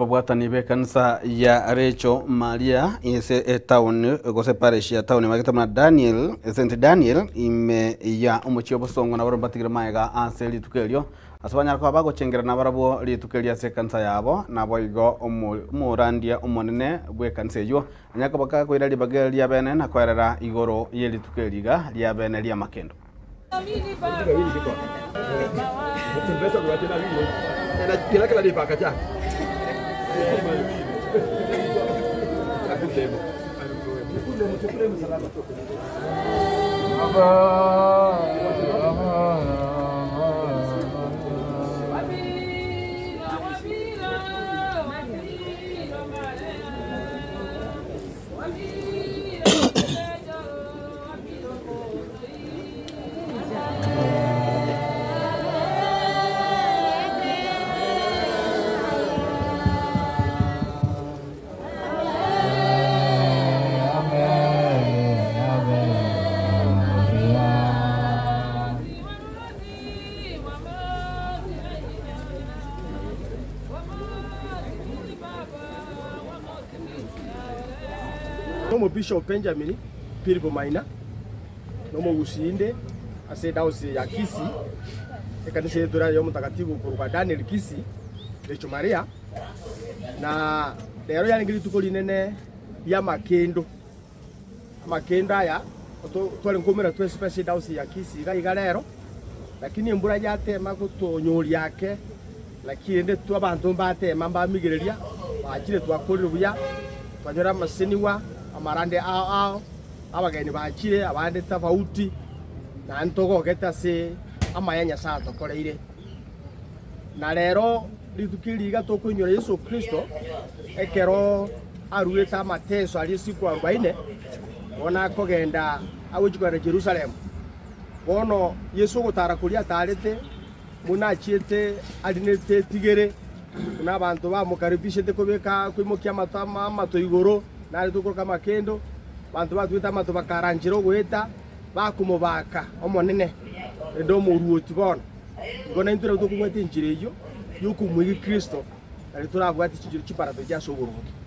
babwatani be kanisa ya Recho Maria ise town gose parish ya town mageta Daniel St Daniel ime ya umuchi obosongo na barobatigire maega anseli tukelio asabanya ko bago chengera na barabo litukelia se kanisa yabo na boigo umurandia umonene bwe kanisa yo anyaka baka ko irali bageli ya bene na kwerera igoro yeli tukeliga ya bene ya makendo Nomo Bishop Benjamin Pirigo Maina nomo Usinde ase dawsi ya Kisi ekanisa yetu ya mtakatifu kwa Daniel Kisi Recho Maria na lero yaningiri tukoli nene ya makendo aya twali nkomera twa special dawsi ya Kisi iga lero lakini embura yatema kutonyori yake lakini nde twa bantu batema mbamigereria bakire twakorera buya twanyora maseniwa amarande ao abageni bakire abande tafauti na ntogo geta se amayanya sa tokoreire na lero litukiriga tokunyora Yesu Kristo ekero arueta mateso ali siku 40 ona kogenda awujikora Jerusalem bono Yesu gutara kuria tarete munachiete alinete tigere kuna abantu bamukaribishete kubeka kwimokia mato igoro nari tukoka makendo bantu batwita mato bakaranjiro gweta bakumubaka omonene endo muruoti bono ngona intura tukumwete injire yo yokumwigi Kristo ari turabwati chijiro chiparato cya soburuki